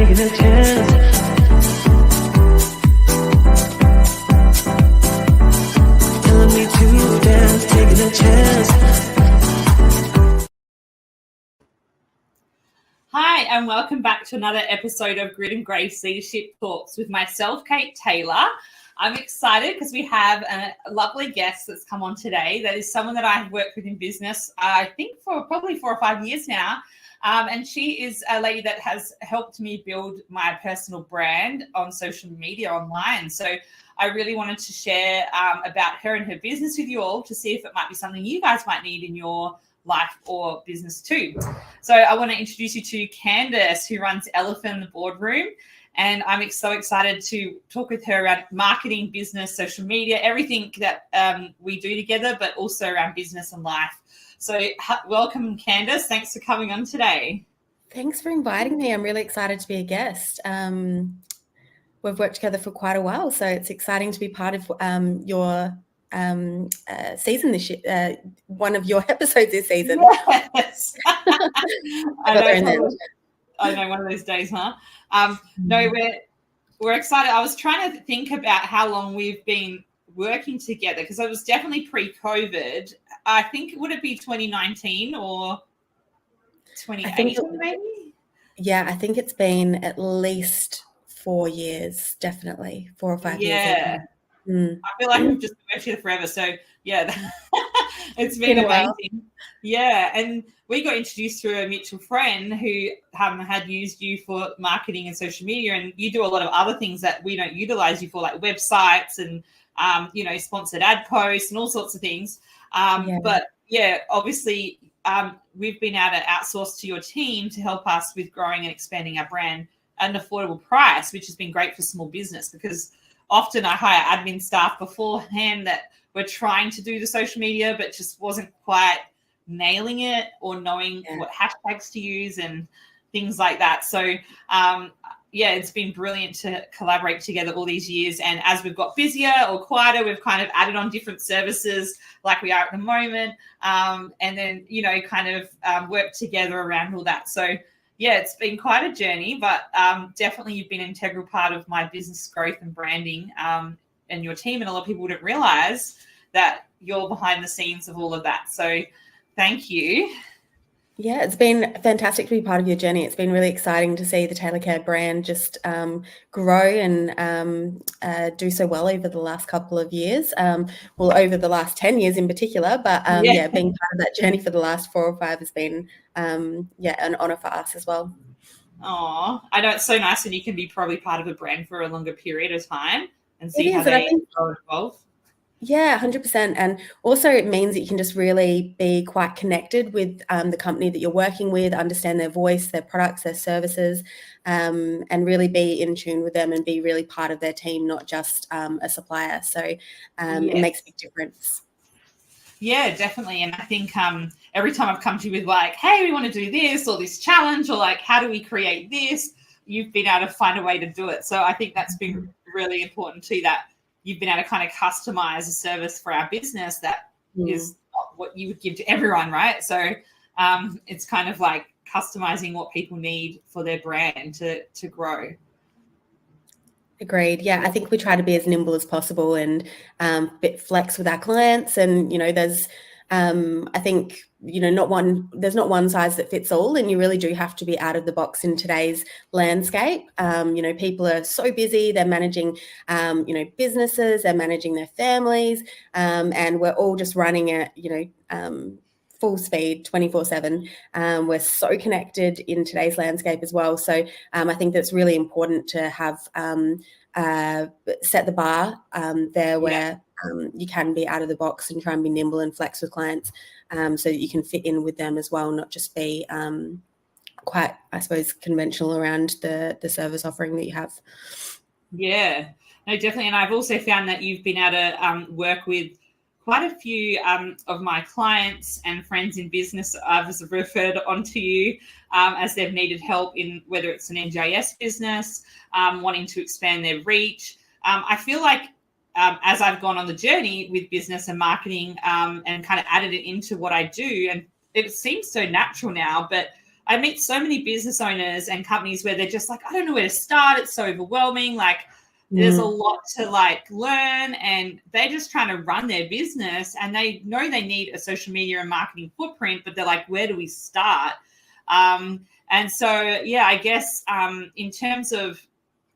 taking a chance. Telling me to dance, taking a chance. Hi, and welcome back to another episode of Grit and Grace Leadership Talks with myself, Kate Taylor. I'm excited because we have a lovely guest that's come on today. That is someone that I have worked with in business, I think for probably 4 or 5 years now. And she is a lady that has helped me build my personal brand on social media online. So I really wanted to share about her and her business with you all to see if it might be something you guys might need in your life or business too. So I want to introduce you to Candace, who runs Elephant in the Boardroom. And I'm so excited to talk with her around marketing, business, social media, everything that we do together, but also around business and life. So welcome, Candace. Thanks for coming on today. Thanks for inviting me. I'm really excited to be a guest. We've worked together for quite a while, so it's exciting to be part of your season this year, one of your episodes this season. Yes. I know, one of those days, huh? No, we're excited. I was trying to think about how long we've been working together because it was definitely pre-COVID. I think, would it be 2019 or 2018 maybe? Yeah, I think it's been at least 4 years, definitely 4 or 5 years. Yeah. I feel like we've just worked here forever. So yeah, it's been amazing. Yeah, and we got introduced through a mutual friend who had used you for marketing and social media, and you do a lot of other things that we don't utilize you for, like websites and sponsored ad posts and all sorts of things. But yeah, obviously we've been able to outsource to your team to help us with growing and expanding our brand at an affordable price, which has been great for small business because often I hire admin staff beforehand that were trying to do the social media but just wasn't quite nailing it or knowing what hashtags to use and things like that. So, it's been brilliant to collaborate together all these years. And as we've got busier or quieter, we've kind of added on different services like we are at the moment, and then, worked together around all that. So, yeah, it's been quite a journey, but definitely you've been an integral part of my business growth and branding and your team. And a lot of people wouldn't realize that you're behind the scenes of all of that. So thank you. Yeah, it's been fantastic to be part of your journey. It's been really exciting to see the Taylor Care brand just grow and do so well over the last couple of years. Over the last 10 years in particular, but being part of that journey for the last 4 or 5 has been an honor for us as well. Oh, I know it's so nice when you can be probably part of a brand for a longer period of time and see how they evolve. Yeah, 100%. And also it means that you can just really be quite connected with the company that you're working with, understand their voice, their products, their services, and really be in tune with them and be really part of their team, not just a supplier. So it makes a big difference. Yeah, definitely. And I think every time I've come to you with like, hey, we want to do this or this challenge or like, how do we create this? You've been able to find a way to do it. So I think that's been really important too, that you've been able to kind of customize a service for our business that is not what you would give to everyone, right? So it's kind of like customizing what people need for their brand to grow. Agreed. Yeah, I think we try to be as nimble as possible and flex with our clients. And, there's, I think, there's not one size that fits all, and you really do have to be out of the box in today's landscape. People are so busy, they're managing, businesses, they're managing their families, and we're all just running at, full speed 24/7. We're so connected in today's landscape as well. So I think that's really important to have set the bar there where you can be out of the box and try and be nimble and flex with clients so that you can fit in with them as well, not just be quite, I suppose, conventional around the service offering that you have. Yeah, no, definitely. And I've also found that you've been able to work with quite a few of my clients and friends in business. I've referred on to you as they've needed help in whether it's an NGIS business, wanting to expand their reach. I feel like as I've gone on the journey with business and marketing and kind of added it into what I do, and it seems so natural now, but I meet so many business owners and companies where they're just like, I don't know where to start. It's so overwhelming. Like there's a lot to like learn, and they're just trying to run their business, and they know they need a social media and marketing footprint, but they're like, where do we start? And so, yeah, I guess in terms of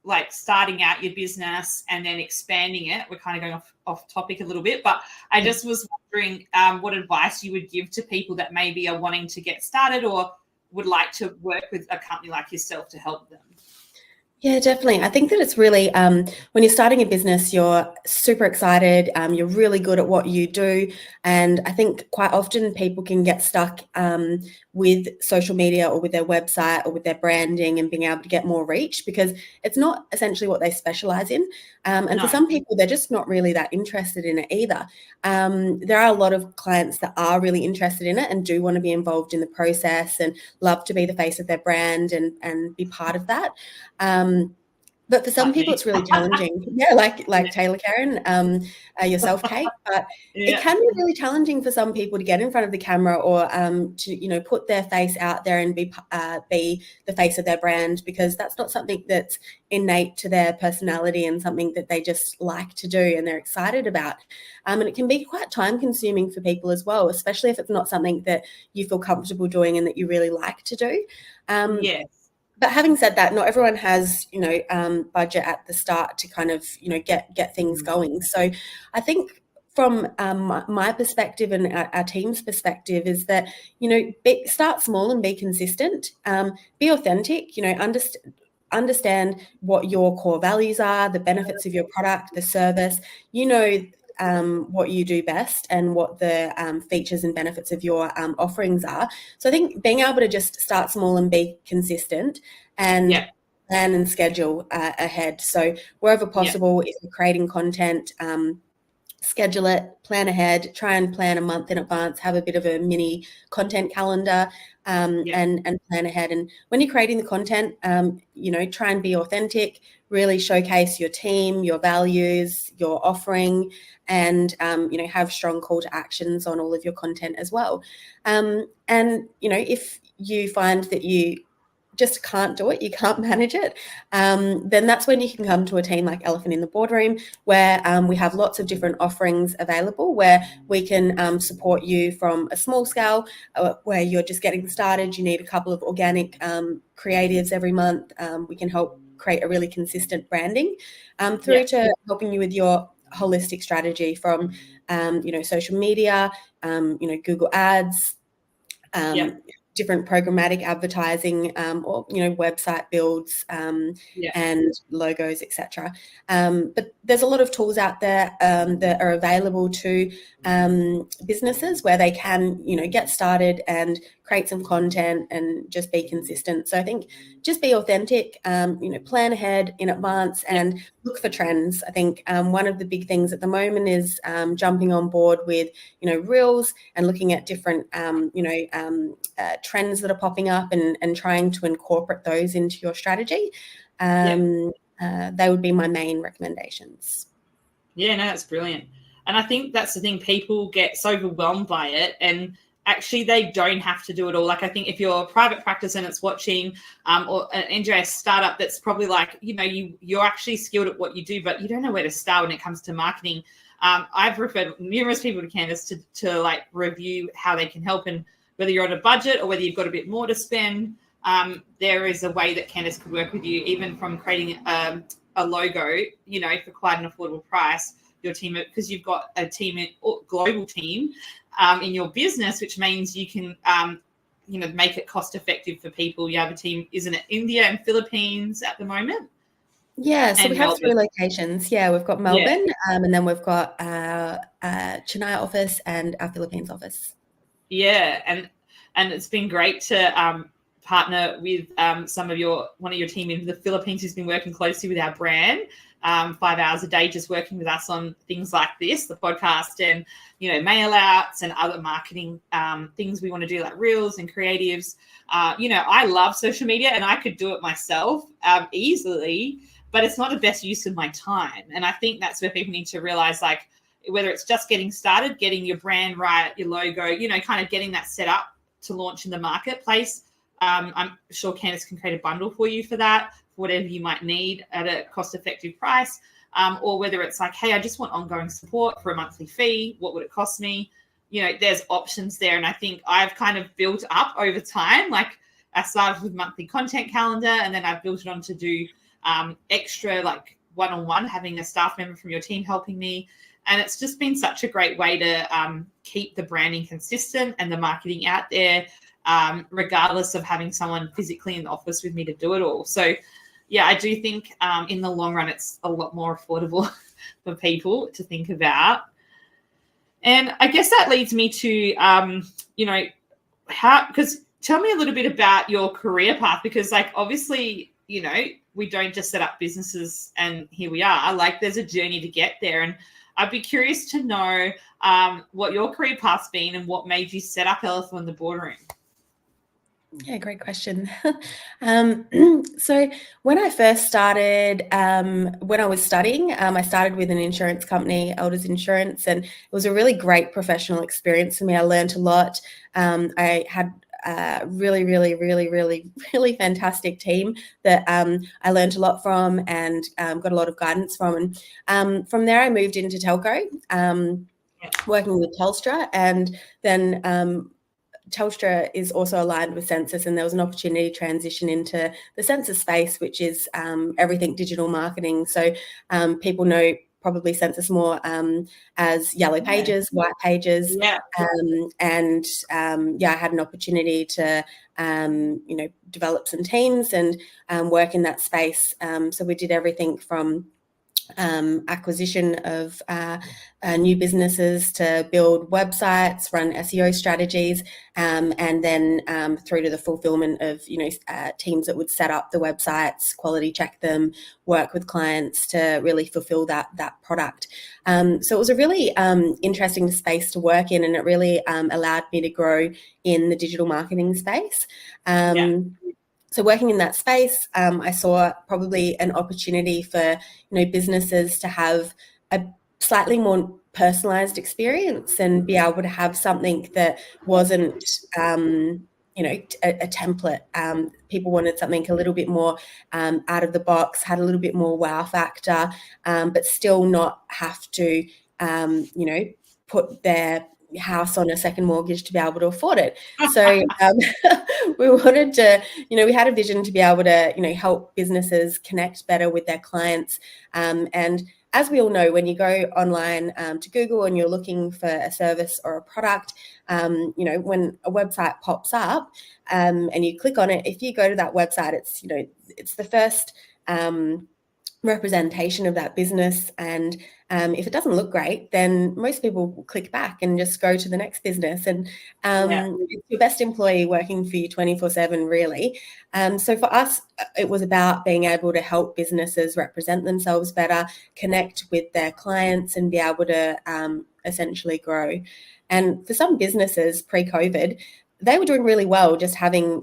like starting out your business and then expanding it, we're kind of going off topic a little bit, but I just was wondering what advice you would give to people that maybe are wanting to get started or would like to work with a company like yourself to help them. Yeah, definitely. I think that it's really, when you're starting a business, you're super excited, you're really good at what you do. And I think quite often people can get stuck with social media or with their website or with their branding and being able to get more reach, because it's not essentially what they specialize in. And for some people, they're just not really that interested in it either. There are a lot of clients that are really interested in it and do want to be involved in the process and love to be the face of their brand and be part of that. But for some people, it's really challenging. Yeah, like Taylor Karen, yourself, Kate. But it can be really challenging for some people to get in front of the camera or to put their face out there and be the face of their brand, because that's not something that's innate to their personality and something that they just like to do and they're excited about. And it can be quite time consuming for people as well, especially if it's not something that you feel comfortable doing and that you really like to do. Yes. But having said that, not everyone has, budget at the start to kind of, get things going. So I think from my perspective and our team's perspective is that, start small and be consistent, be authentic, understand what your core values are, the benefits of your product, the service, what you do best and what the features and benefits of your offerings are. So I think being able to just start small and be consistent and plan and schedule ahead. So wherever possible, if you're creating content, schedule it, plan ahead, try and plan a month in advance, have a bit of a mini content calendar, and plan ahead. And when you're creating the content, try and be authentic, really showcase your team, your values, your offering, and, have strong call to actions on all of your content as well. And, if you find that you just can't do it, you can't manage it, then that's when you can come to a team like Elephant in the Boardroom, where we have lots of different offerings available, where we can support you from a small scale, where you're just getting started, you need a couple of organic creatives every month. We can help create a really consistent branding, through to helping you with your holistic strategy from, social media, Google Ads, different programmatic advertising, or website builds, and logos, etc. But there's a lot of tools out there that are available to businesses where they can get started and create some content and just be consistent. So I think just be authentic, plan ahead in advance and look for trends. I think one of the big things at the moment is jumping on board with reels and looking at different trends that are popping up and trying to incorporate those into your strategy. They would be my main recommendations. Yeah, no, that's brilliant. And I think that's the thing, people get so overwhelmed by it, and actually they don't have to do it all. Like I think if you're a private practice and it's watching, or an NGS startup that's probably like, you're actually skilled at what you do, but you don't know where to start when it comes to marketing. I've referred numerous people to Candace to like review how they can help, and whether you're on a budget or whether you've got a bit more to spend, there is a way that Candace could work with you, even from creating a logo, for quite an affordable price. Your team, because you've got a global team in your business, which means you can, make it cost effective for people. You have a team, isn't it, India and Philippines at the moment? Yeah, so we have 3 locations. Yeah, we've got Melbourne, and then we've got our Chennai office and our Philippines office. Yeah, and it's been great to partner with one of your team in the Philippines who's been working closely with our brand, 5 hours a day, just working with us on things like this, the podcast, and mail outs and other marketing things we want to do, like reels and creatives. I love social media and I could do it myself easily, but it's not the best use of my time. And I think that's where people need to realize, like, whether it's just getting started, getting your brand right, your logo, kind of getting that set up to launch in the marketplace, I'm sure Candace can create a bundle for you for that, for whatever you might need at a cost-effective price. Or whether it's like, hey, I just want ongoing support for a monthly fee. What would it cost me? There's options there. And I think I've kind of built up over time. Like I started with monthly content calendar, and then I've built it on to do extra, like one-on-one, having a staff member from your team helping me. And it's just been such a great way to keep the branding consistent and the marketing out there, regardless of having someone physically in the office with me to do it all. So yeah, I do think in the long run, it's a lot more affordable for people to think about. And I guess that leads me to, because tell me a little bit about your career path, because like, obviously, we don't just set up businesses and here we are. Like there's a journey to get there. And I'd be curious to know what your career path's been and what made you set up Elephant in the Boardroom. Yeah, great question. So when I first started, when I was studying, I started with an insurance company, Elders Insurance, and it was a really great professional experience for me. I learned a lot. I had a really, really, really, really, really fantastic team that I learned a lot from and got a lot of guidance from. And from there, I moved into telco, working with Telstra, and then Telstra is also aligned with Census, and there was an opportunity to transition into the Census space, which is everything digital marketing. So people know probably Census more as yellow pages, white pages. Yeah. I had an opportunity to, develop some teams and work in that space. So we did everything from acquisition of new businesses to build websites, run SEO strategies, and then through to the fulfillment of teams that would set up the websites, quality check them, work with clients to really fulfill that product. So it was a really interesting space to work in, and it really allowed me to grow in the digital marketing space. So working in that space, I saw probably an opportunity for businesses to have a slightly more personalized experience and be able to have something that wasn't a template. People wanted something a little bit more out of the box, had a little bit more wow factor, but still not have to put their house on a second mortgage to be able to afford it. So we wanted to, we had a vision to be able to, help businesses connect better with their clients. And as we all know, when you go online to Google and you're looking for a service or a product, when a website pops up and you click on it, if you go to that website, it's the first representation of that business, and if it doesn't look great, then most people will click back and just go to the next business, and it's your best employee working for you 24/7 really. So for us, it was about being able to help businesses represent themselves better, connect with their clients, and be able to essentially grow. And for some businesses pre-COVID, they were doing really well just having,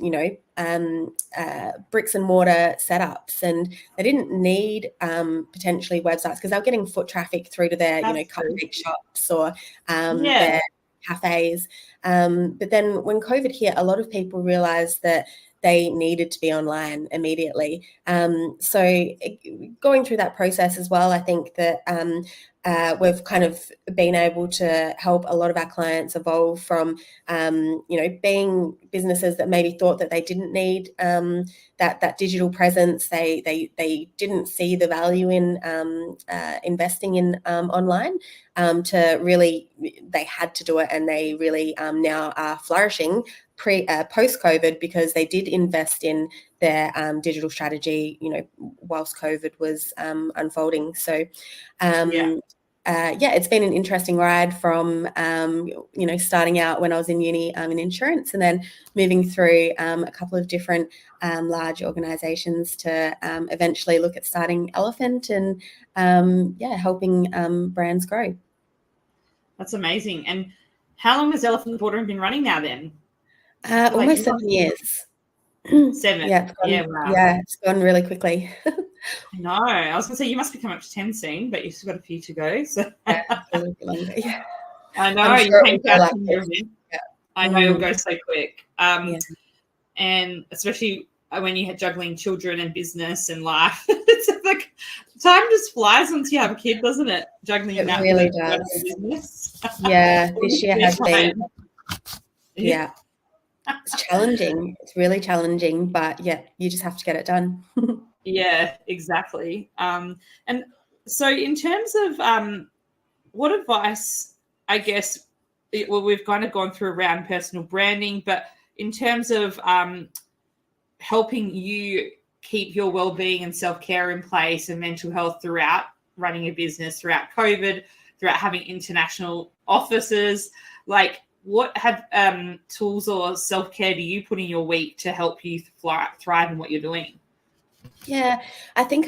bricks and mortar setups, and they didn't need potentially websites because they were getting foot traffic through to their, cupcake shops or their cafes. But then when COVID hit, a lot of people realized that they needed to be online immediately. So going through that process as well, I think that we've kind of been able to help a lot of our clients evolve from, being businesses that maybe thought that they didn't need that digital presence. They didn't see the value in investing in online, to really, they had to do it, and they really now are flourishing post-COVID because they did invest in their digital strategy, whilst COVID was unfolding. So, it's been an interesting ride from, starting out when I was in uni in insurance, and then moving through a couple of different large organisations to eventually look at starting Elephant and, helping brands grow. That's amazing. And how long has Elephant in the Boardroom been running now then? Almost 7 years. 7. It's gone really quickly. No, I was going to say you must be coming up to 10 soon, but you've still got a few to go. So a little bit longer. Yeah, I know you came back from your event. I know it'll go so quick. and especially when you're juggling children and business and life, it's like time just flies once you have a kid, doesn't it? Juggling It that really with does. business. Yeah, this year has been. Yeah. It's challenging. It's really challenging, but yeah, you just have to get it done. Yeah, exactly. And so in terms of what advice, I guess, well, we've kind of gone through around personal branding, but in terms of helping you keep your well-being and self-care in place and mental health throughout running a business, throughout COVID, throughout having international offices, like what have tools or self-care do you put in your week to help you thrive in what you're doing? Yeah, I think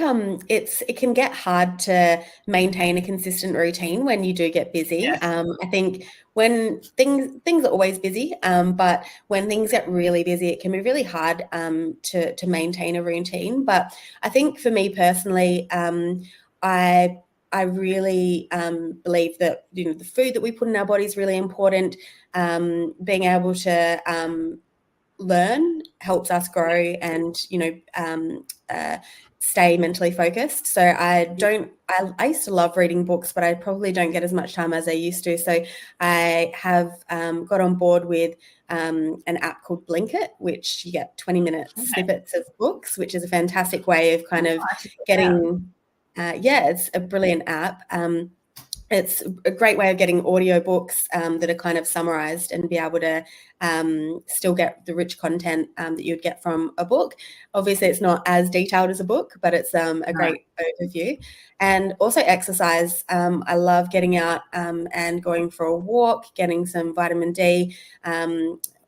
it can get hard to maintain a consistent routine when you do get busy. Yes. I think when things are always busy, but when things get really busy, it can be really hard to maintain a routine. But I think for me personally, I really believe that the food that we put in our body is really important. Being able to learn helps us grow and stay mentally focused. So I used to love reading books, but I probably don't get as much time as I used to. So I have got on board with an app called Blinkit, which you get 20-minute snippets of books, which is a fantastic way of kind of getting it's a brilliant app. It's a great way of getting audiobooks that are kind of summarized and be able to still get the rich content that you'd get from a book. Obviously, it's not as detailed as a book, but it's a great overview. And also exercise. I love getting out and going for a walk, getting some vitamin D.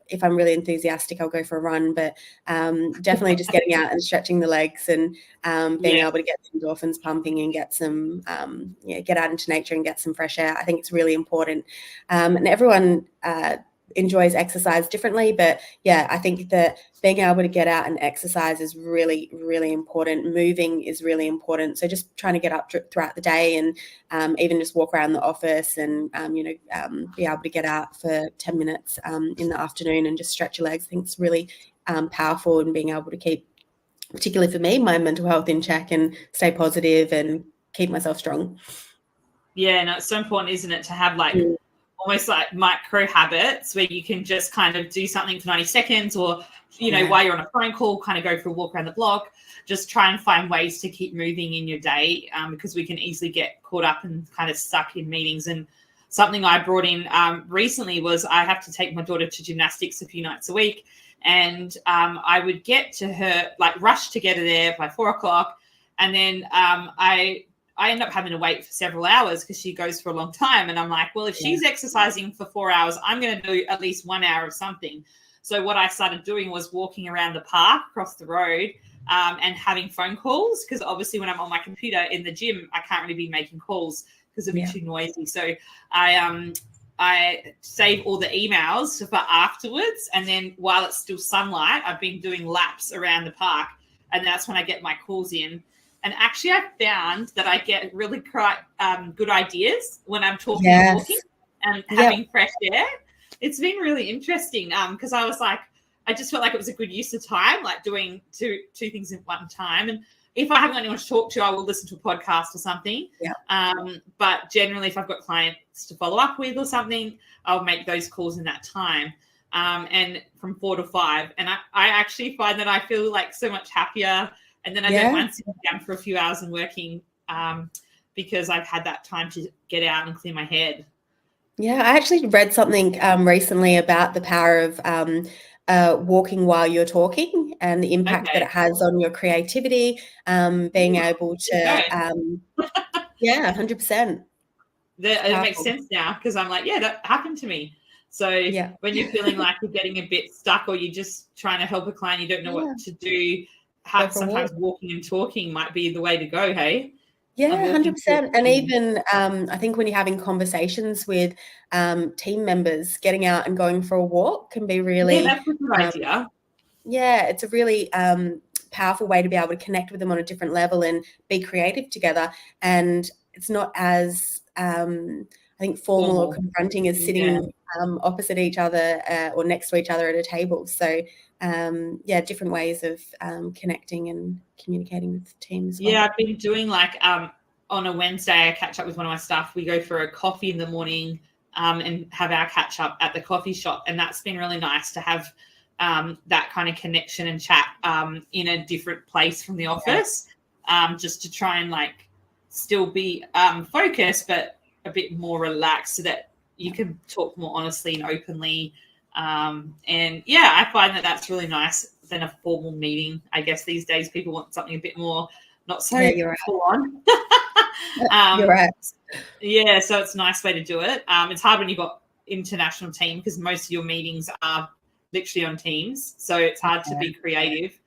If I'm really enthusiastic, I'll go for a run, but definitely just getting out and stretching the legs and being able to get some endorphins pumping and get some, get out into nature and get some fresh air. I think it's really important. And everyone enjoys exercise differently, but yeah, I think that being able to get out and exercise is really, really important. Moving is really important. So just trying to get up throughout the day and even just walk around the office and be able to get out for 10 minutes in the afternoon and just stretch your legs. I think it's really powerful, and being able to keep, particularly for me, my mental health in check and stay positive and keep myself strong. Yeah, no, it's so important, isn't it, to have almost like micro habits where you can just kind of do something for 90 seconds or, while you're on a phone call, kind of go for a walk around the block, just try and find ways to keep moving in your day because we can easily get caught up and kind of stuck in meetings. And something I brought in recently was I have to take my daughter to gymnastics a few nights a week. And I would get to her, rush to get her there by 4:00. And then I end up having to wait for several hours because she goes for a long time. And I'm like, well, if she's exercising for 4 hours, I'm going to do at least 1 hour of something. So what I started doing was walking around the park across the road and having phone calls, because obviously when I'm on my computer in the gym, I can't really be making calls because it'd be too noisy. So I save all the emails for afterwards. And then while it's still sunlight, I've been doing laps around the park. And that's when I get my calls in. And actually, I found that I get really quite good ideas when I'm talking and walking and having fresh air. It's been really interesting because I was like, I just felt like it was a good use of time, like doing two things in one time. And if I haven't got anyone to talk to, I will listen to a podcast or something. But generally, if I've got clients to follow up with or something, I'll make those calls in that time. And from 4 to 5. And I actually find that I feel like so much happier. And then I don't mind sitting down for a few hours and working because I've had that time to get out and clear my head. Yeah, I actually read something recently about the power of walking while you're talking and the impact that it has on your creativity, being able to, 100%. It makes sense now because I'm like, that happened to me. So when you're feeling like you're getting a bit stuck or you're just trying to help a client, you don't know what to do, sometimes walking and talking might be the way to go, hey? Yeah, 100%. And even I think when you're having conversations with team members, getting out and going for a walk can be really... Yeah, that's a good idea. Yeah, it's a really powerful way to be able to connect with them on a different level and be creative together. And it's not as, I think, formal or confronting as sitting opposite each other or next to each other at a table. So different ways of connecting and communicating with teams. Yeah, I've been doing like on a Wednesday, I catch up with one of my staff. We go for a coffee in the morning and have our catch up at the coffee shop. And that's been really nice to have that kind of connection and chat in a different place from the office, just to try and like still be focused, but a bit more relaxed so that you can talk more honestly and openly. And yeah, I find that that's really nice than a formal meeting. I guess these days people want something a bit more, not so full on. You're right. Yeah, so it's a nice way to do it. It's hard when you've got international team because most of your meetings are literally on Teams, so it's hard to be creative.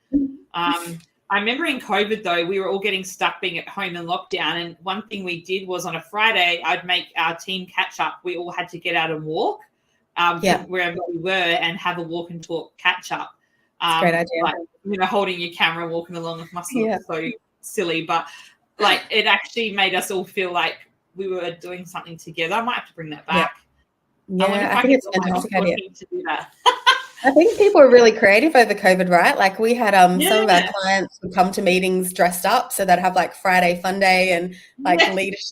I remember in COVID, though, we were all getting stuck being at home in lockdown, and one thing we did was on a Friday, I'd make our team catch up. We all had to get out and walk wherever we were and have a walk and talk catch up. Great idea. Like, holding your camera, walking along with must look so silly, but like it actually made us all feel like we were doing something together. I might have to bring that back. Yeah, I think it's a fantastic idea. To do that. I think people are really creative over COVID, right? Like we had some of our clients would come to meetings dressed up, so they'd have like Friday fun day, and like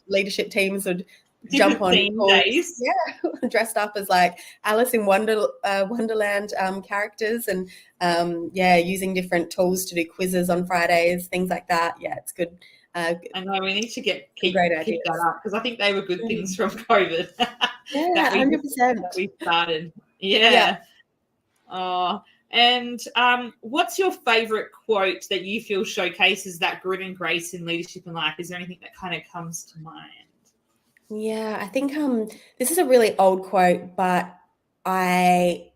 leadership teams would jump on days. Dressed up as like Alice in Wonderland characters, and using different tools to do quizzes on Fridays, things like that. Yeah, it's good. I know we need to keep that up because I think they were good things from COVID. Yeah, 100%. That we started. Yeah. Oh, and what's your favorite quote that you feel showcases that grit and grace in leadership and life? Is there anything that kind of comes to mind? Yeah, I think this is a really old quote, but I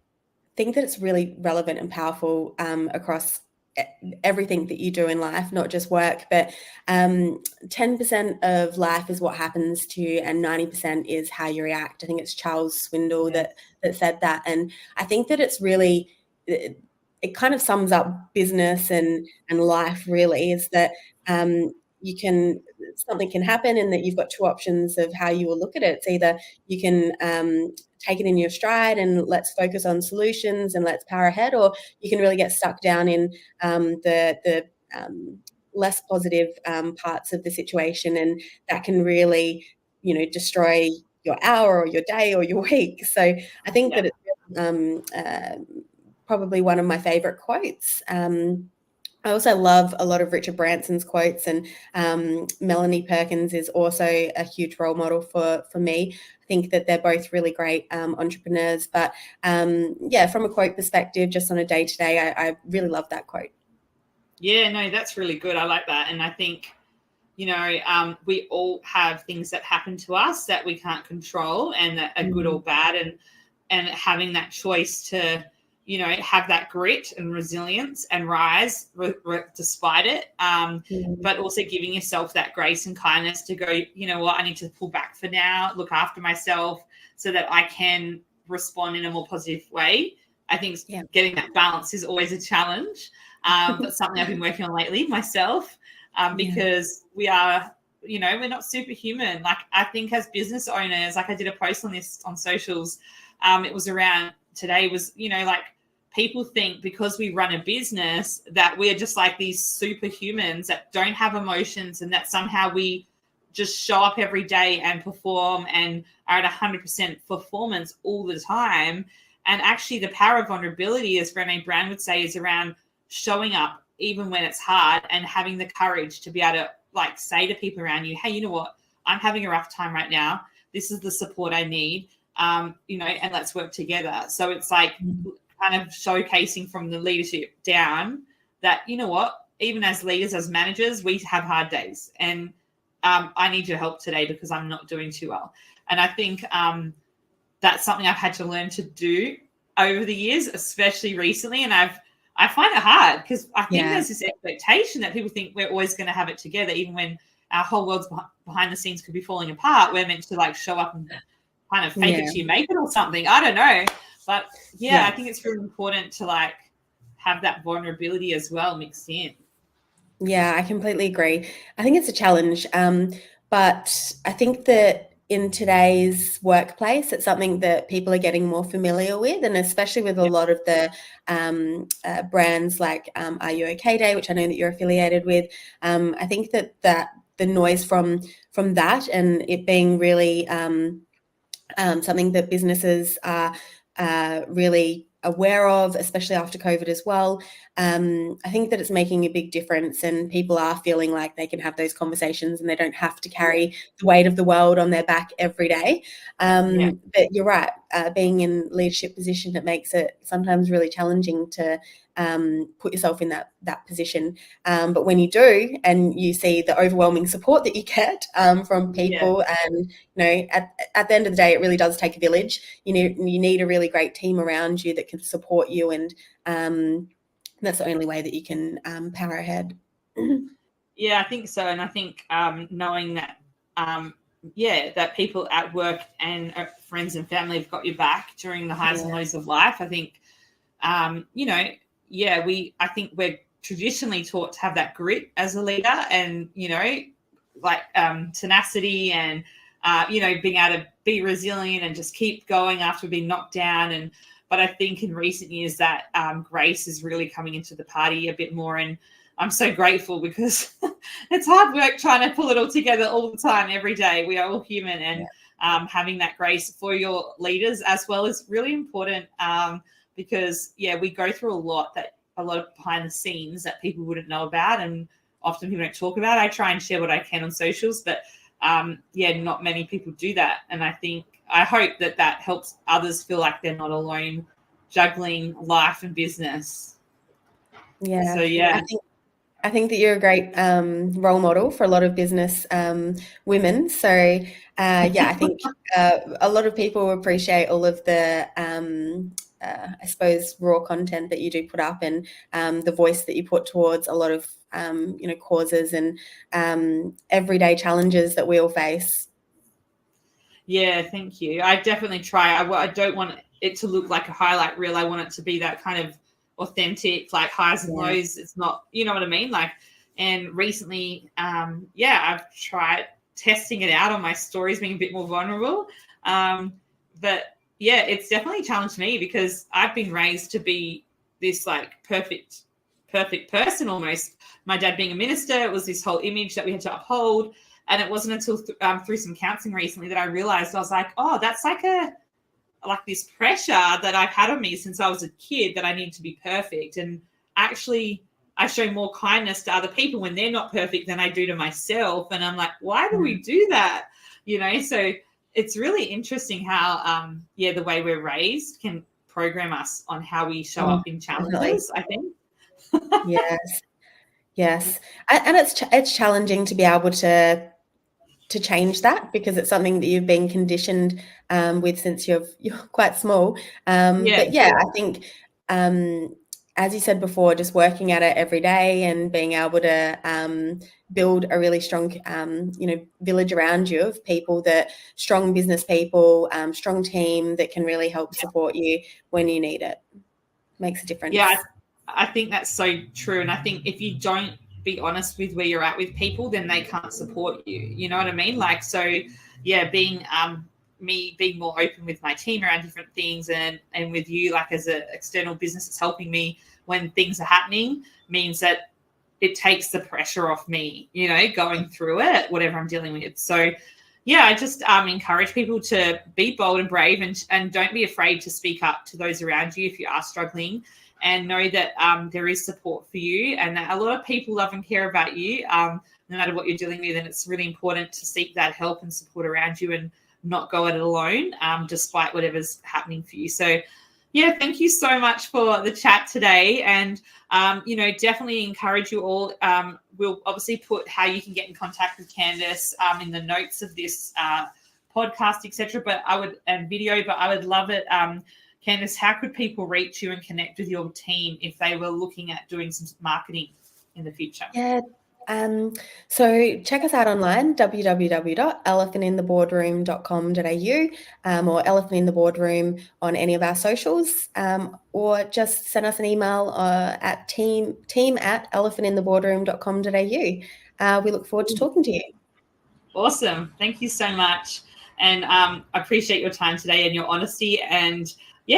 think that it's really relevant and powerful across everything that you do in life, not just work, but 10% of life is what happens to you and 90% is how you react. I think it's Charles Swindoll that said that. And I think that it's really, it kind of sums up business and life really, is that something can happen and that you've got two options of how you will look at it. It's either you can take it in your stride and let's focus on solutions and let's power ahead, or you can really get stuck down in the less positive parts of the situation, and that can really, destroy your hour or your day or your week. So I think that it's probably one of my favorite quotes. I also love a lot of Richard Branson's quotes, and Melanie Perkins is also a huge role model for me. I think that they're both really great entrepreneurs, but from a quote perspective, just on a day-to-day, I really love that quote. Yeah, no, that's really good. I like that. And I think, we all have things that happen to us that we can't control and that are good or bad, and having that choice to have that grit and resilience and rise despite it, but also giving yourself that grace and kindness to go, you know what, I need to pull back for now, look after myself so that I can respond in a more positive way. I think getting that balance is always a challenge. That's something I've been working on lately myself, because we are, we're not superhuman. Like I think as business owners, like I did a post on this on socials. It was around today was, like, people think because we run a business that we're just like these superhumans that don't have emotions, and that somehow we just show up every day and perform and are at 100% performance all the time. And actually the power of vulnerability, as Brené Brown would say, is around showing up even when it's hard and having the courage to be able to like say to people around you, hey, you know what, I'm having a rough time right now. This is the support I need, and let's work together. So it's like kind of showcasing from the leadership down that, you know what, even as leaders, as managers, we have hard days, and I need your help today because I'm not doing too well. And I think that's something I've had to learn to do over the years, especially recently. And I find it hard because I think there's this expectation that people think we're always going to have it together, even when our whole world's behind the scenes could be falling apart. We're meant to like show up and kind of fake it till you make it or something. I don't know. But I think it's really important to like have that vulnerability as well mixed in. Yeah, I completely agree. I think it's a challenge. But I think that in today's workplace, it's something that people are getting more familiar with, and especially with a lot of the brands like Are You OK Day, which I know that you're affiliated with. I think that the noise from that and it being really something that businesses are really aware of, especially after COVID as well. I think that it's making a big difference, and people are feeling like they can have those conversations and they don't have to carry the weight of the world on their back every day. But you're right, being in leadership position, it makes it sometimes really challenging to put yourself in that position. But when you do, and you see the overwhelming support that you get from people, and at the end of the day, it really does take a village. You need a really great team around you that can support you, and that's the only way that you can power ahead. Yeah, I think so. And I think knowing that, that people at work and friends and family have got your back during the highs and lows of life. I think, I think we're traditionally taught to have that grit as a leader, and, tenacity and, being able to be resilient and just keep going after being knocked down. But I think in recent years that grace is really coming into the party a bit more. And I'm so grateful, because it's hard work trying to pull it all together all the time, every day. We are all human, and having that grace for your leaders as well is really important, because, we go through a lot of behind the scenes that people wouldn't know about, and often people don't talk about. I try and share what I can on socials, but not many people do that. And I hope that helps others feel like they're not alone juggling life and business. Yeah. So, I think that you're a great role model for a lot of business women. So, I think a lot of people appreciate all of the, I suppose, raw content that you do put up, and the voice that you put towards a lot of, causes and everyday challenges that we all face. Yeah, thank you. I definitely try. I don't want it to look like a highlight reel. I want it to be that kind of authentic, like highs and lows. It's not, you know what I mean? And recently, I've tried testing it out on my stories, being a bit more vulnerable. But it's definitely challenged me, because I've been raised to be this like perfect person almost. My dad being a minister, it was this whole image that we had to uphold. And it wasn't until through some counseling recently that I realized, I was like, oh, that's like this pressure that I've had on me since I was a kid, that I need to be perfect. And actually, I show more kindness to other people when they're not perfect than I do to myself. And I'm like, why do we do that? So it's really interesting how, the way we're raised can program us on how we show up in challenges, I think. Yes. And it's challenging to be able to change that, because it's something that you've been conditioned with since you're quite small. But I think, as you said before, just working at it every day and being able to build a really strong, village around you of people, strong business people, strong team that can really help support you when you need it, makes a difference. Yeah, I think that's so true. And I think if you don't be honest with where you're at with people, then they can't support you. You know what I mean? Like, so being me being more open with my team around different things, and with you, like as an external business, it's helping me when things are happening, means that it takes the pressure off me, going through it, whatever I'm dealing with. So I just encourage people to be bold and brave, and don't be afraid to speak up to those around you if you are struggling, and know that there is support for you, and that a lot of people love and care about you, no matter what you're dealing with. And it's really important to seek that help and support around you, and not go at it alone, despite whatever's happening for you. So, thank you so much for the chat today. And, definitely encourage you all. We'll obviously put how you can get in contact with Candace in the notes of this podcast, etc. But I would love it. Candace, how could people reach you and connect with your team if they were looking at doing some marketing in the future? So check us out online, www.elephantintheboardroom.com.au, or Elephant in the Boardroom on any of our socials, or just send us an email at team@elephantintheboardroom.com.au. We look forward to talking to you. Awesome. Thank you so much. And I appreciate your time today and your honesty and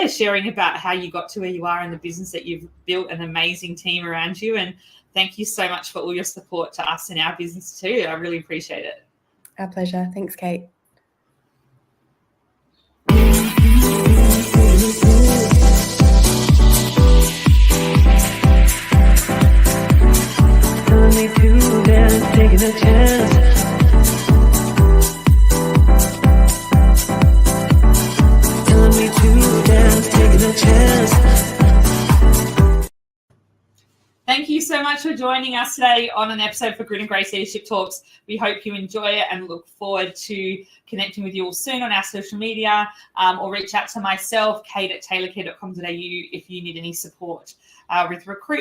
sharing about how you got to where you are in the business, that you've built an amazing team around you. And thank you so much for all your support to us in our business too. I really appreciate it. Our pleasure. Thanks, Kate. Telling me to dance, taking a chance. Telling me to dance, taking a chance. Thank you so much for joining us today on an episode for Grit and Grace Leadership Talks. We hope you enjoy it and look forward to connecting with you all soon on our social media, or reach out to myself, kate@taylorcare.com.au, if you need any support with recruitment